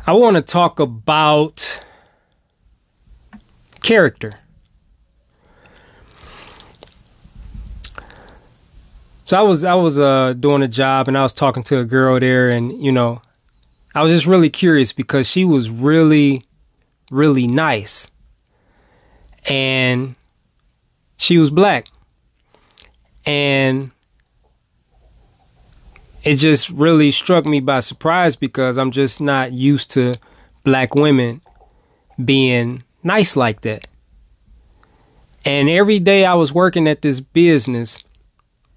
I want to talk about character. So I was doing a job, and I was talking to a girl there, and I was just really curious because she was really, really nice, and she was black, and it just really struck me by surprise because I'm just not used to black women being nice like that. And every day I was working at this business,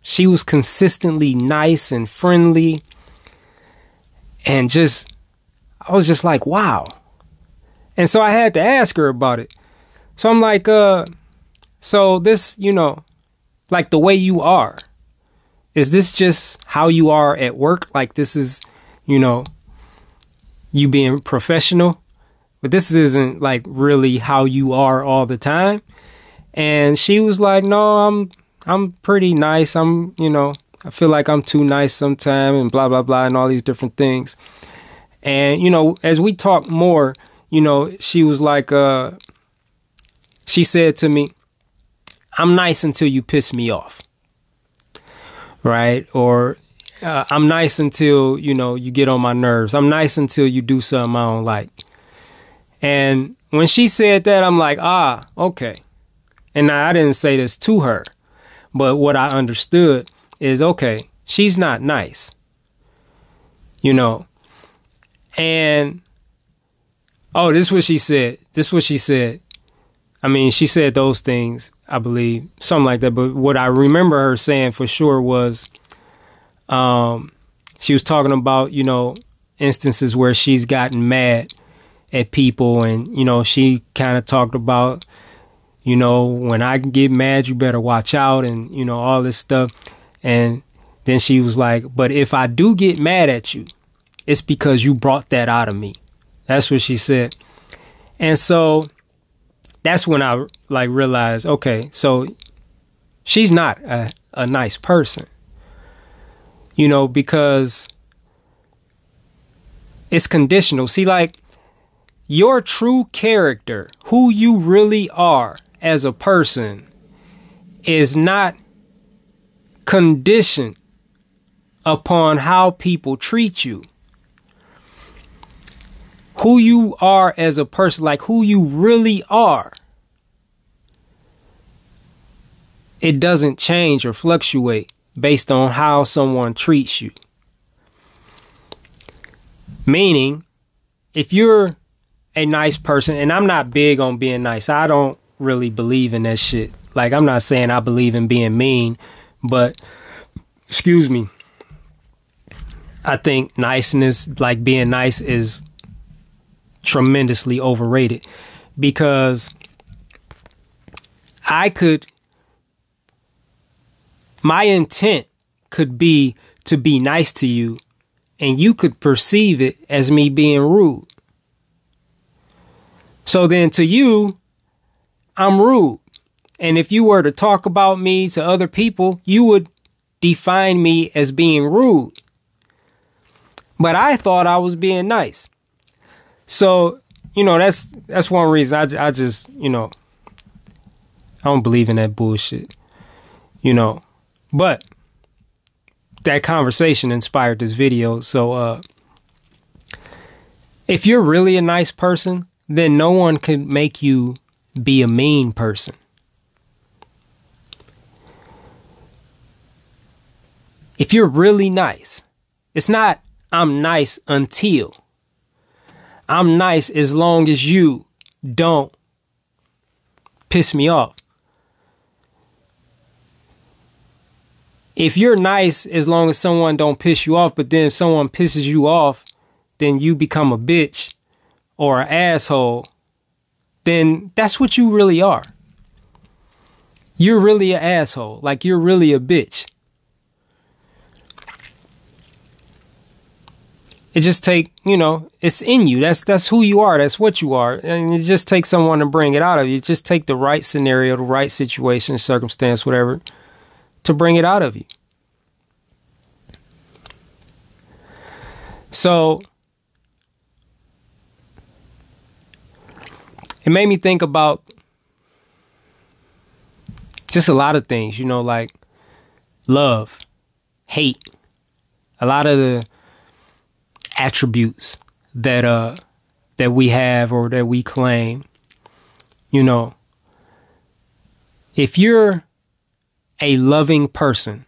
she was consistently nice and friendly, and I was just like, wow. And so I had to ask her about it. So I'm like, so this, like the way you are, is this just how you are at work? Like this is, you being professional, but this isn't like really how you are all the time. And she was like, no, I'm pretty nice. I feel like I'm too nice sometimes and blah, blah, blah, and all these different things. And, as we talk more, she was like, she said to me, I'm nice until you piss me off. Right? Or I'm nice until, you get on my nerves. I'm nice until you do something I don't like. And when she said that, I'm like, okay. And I didn't say this to her, but what I understood is, okay, she's not nice, and, oh, this is what she said. I mean, she said those things, I believe, something like that. But what I remember her saying for sure was, she was talking about, instances where she's gotten mad at people. And, she kind of talked about, when I get mad, you better watch out and, all this stuff. And then she was like, but if I do get mad at you, it's because you brought that out of me. That's what she said. And so that's when I realized, okay, so she's not a nice person, because it's conditional. See, like your true character, who you really are as a person, is not conditioned upon how people treat you. Who you are as a person, like who you really are, it doesn't change or fluctuate based on how someone treats you. Meaning, if you're a nice person, and I'm not big on being nice, I don't really believe in that shit. Like, I'm not saying I believe in being mean, but, excuse me, I think niceness, like being nice, is tremendously overrated, because my intent could be to be nice to you, and you could perceive it as me being rude. So then to you, I'm rude. And if you were to talk about me to other people, you would define me as being rude. But I thought I was being nice. So, that's one reason I just, I don't believe in that bullshit, but that conversation inspired this video. So, if you're really a nice person, then no one can make you be a mean person. If you're really nice, it's not I'm nice until. I'm nice as long as you don't piss me off. If you're nice as long as someone don't piss you off, but then if someone pisses you off, then you become a bitch or an asshole, then that's what you really are. You're really an asshole. Like, you're really a bitch. It just take, it's in you. That's who you are. That's what you are. And it just takes someone to bring it out of you. Just take the right scenario, the right situation, circumstance, whatever, to bring it out of you. So it made me think about just a lot of things, like love, hate, a lot of the attributes that we have or that we claim. If you're a loving person,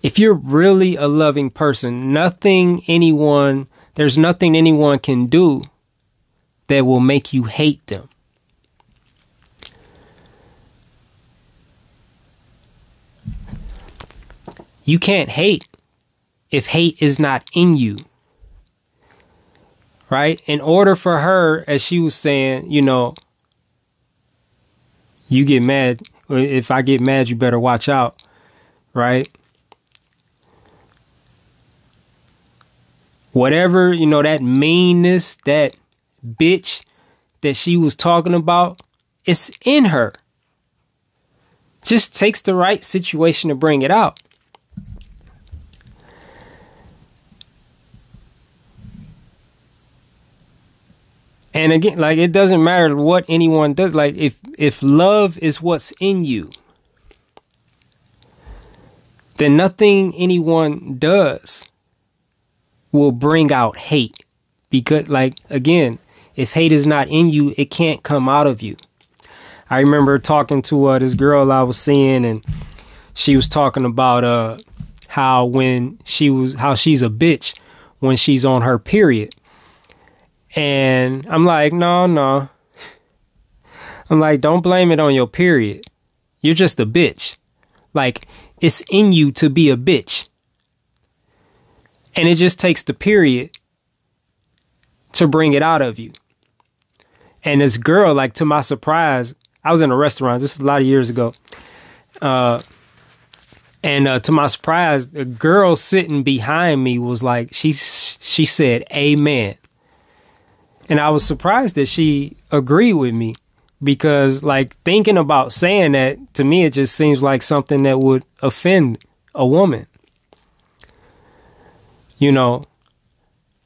if you're really a loving person, there's nothing anyone can do that will make you hate them. You can't hate if hate is not in you. Right? In order for her, as she was saying, you get mad. If I get mad, you better watch out. Right? Whatever, that meanness, that bitch that she was talking about, it's in her. Just takes the right situation to bring it out. And again, like, it doesn't matter what anyone does. Like, if love is what's in you, then nothing anyone does will bring out hate. Because, like, again, if hate is not in you, it can't come out of you. I remember talking to this girl I was seeing, and she was talking about how she's a bitch when she's on her period. And I'm like, no. I'm like, don't blame it on your period. You're just a bitch. Like, it's in you to be a bitch. And it just takes the period to bring it out of you. And this girl, like, to my surprise, I was in a restaurant. This is a lot of years ago. And to my surprise, the girl sitting behind me was like, she said, amen. And I was surprised that she agreed with me, because, like, thinking about saying that, to me, it just seems like something that would offend a woman.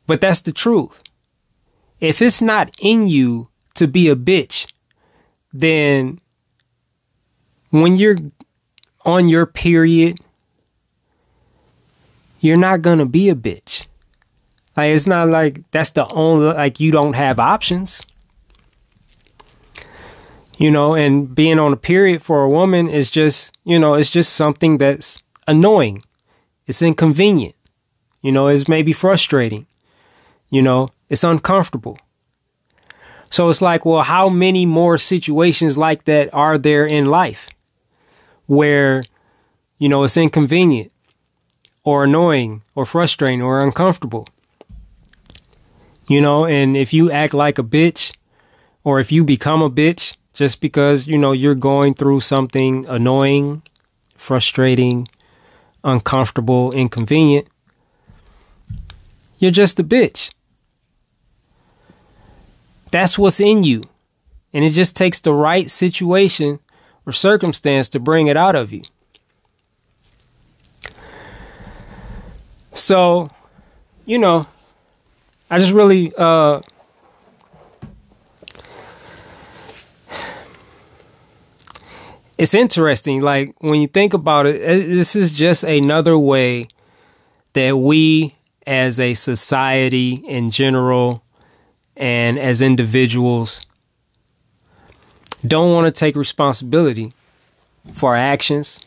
But that's the truth. If it's not in you to be a bitch, then when you're on your period, you're not going to be a bitch. Like, it's not like that's the only, like, you don't have options. And being on a period for a woman is just, it's just something that's annoying. It's inconvenient. It's maybe frustrating. It's uncomfortable. So it's like, well, how many more situations like that are there in life where, it's inconvenient or annoying or frustrating or uncomfortable? And if you act like a bitch, or if you become a bitch just because, you're going through something annoying, frustrating, uncomfortable, inconvenient, you're just a bitch. That's what's in you. And it just takes the right situation or circumstance to bring it out of you. So, I just really, it's interesting. Like, when you think about it, this is just another way that we as a society in general and as individuals don't want to take responsibility for our actions,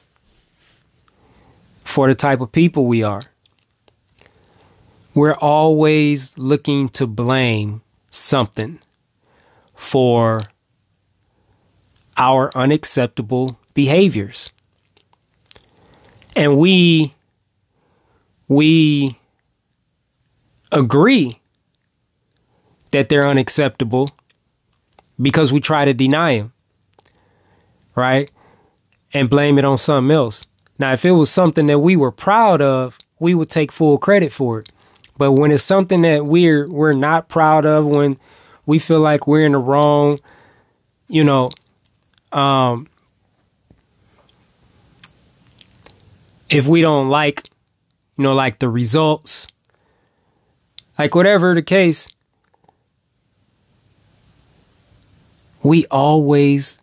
for the type of people we are. We're always looking to blame something for our unacceptable behaviors. And we agree that they're unacceptable because we try to deny them, right? And blame it on something else. Now, if it was something that we were proud of, we would take full credit for it. But when it's something that we're not proud of, when we feel like we're in the wrong, if we don't like, like the results, like whatever the case, we always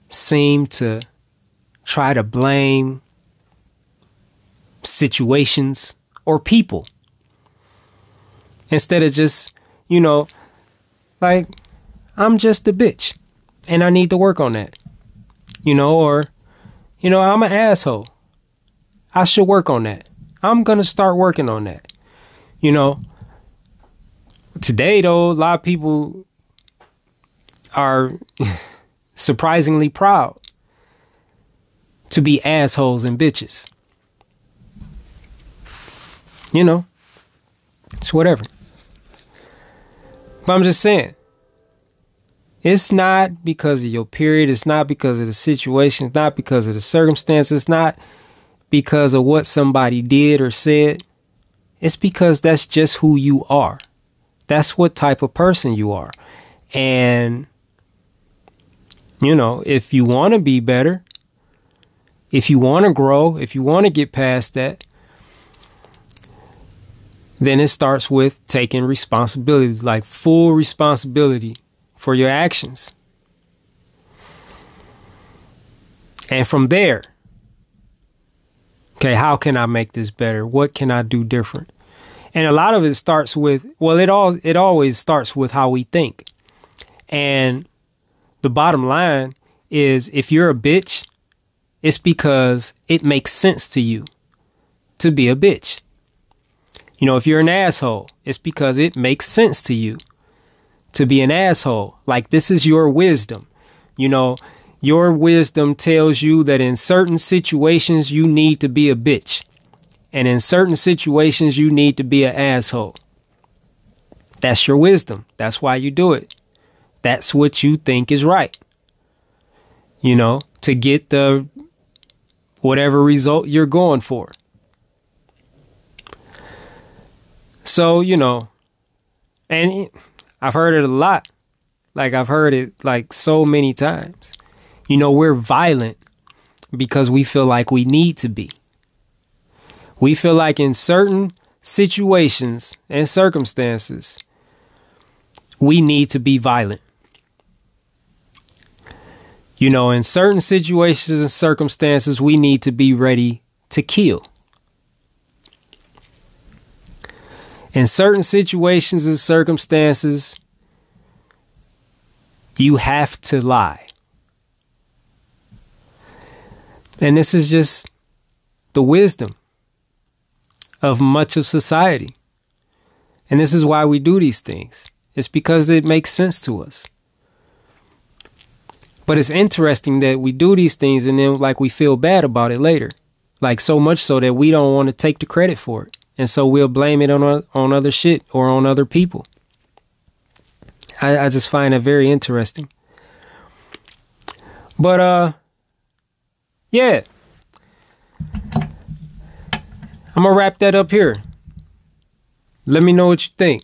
seem to try to blame situations or people instead of just, like, I'm just a bitch and I need to work on that, or, I'm an asshole. I should work on that. I'm going to start working on that. Today, though, a lot of people are surprisingly proud to be assholes and bitches. It's whatever. But I'm just saying, it's not because of your period. It's not because of the situation. It's not because of the circumstances. It's not because of what somebody did or said. It's because that's just who you are. That's what type of person you are. And, if you want to be better, if you want to grow, if you want to get past that, then it starts with taking responsibility, like full responsibility for your actions. And from there, okay, how can I make this better? What can I do different? And a lot of it starts with, it always starts with how we think. And the bottom line is, if you're a bitch, it's because it makes sense to you to be a bitch. If you're an asshole, it's because it makes sense to you to be an asshole. Like, this is your wisdom. Your wisdom tells you that in certain situations you need to be a bitch. And in certain situations, you need to be an asshole. That's your wisdom. That's why you do it. That's what you think is right. To get the whatever result you're going for. So, and I've heard it a lot. Like, I've heard it like so many times. We're violent because we feel like we need to be. We feel like in certain situations and circumstances, we need to be violent. In certain situations and circumstances, we need to be ready to kill. In certain situations and circumstances, you have to lie. And this is just the wisdom of much of society. And this is why we do these things. It's because it makes sense to us. But it's interesting that we do these things and then we feel bad about it later. Like, so much so that we don't want to take the credit for it. And so we'll blame it on other shit or on other people. I just find it very interesting. But, yeah. I'm going to wrap that up here. Let me know what you think.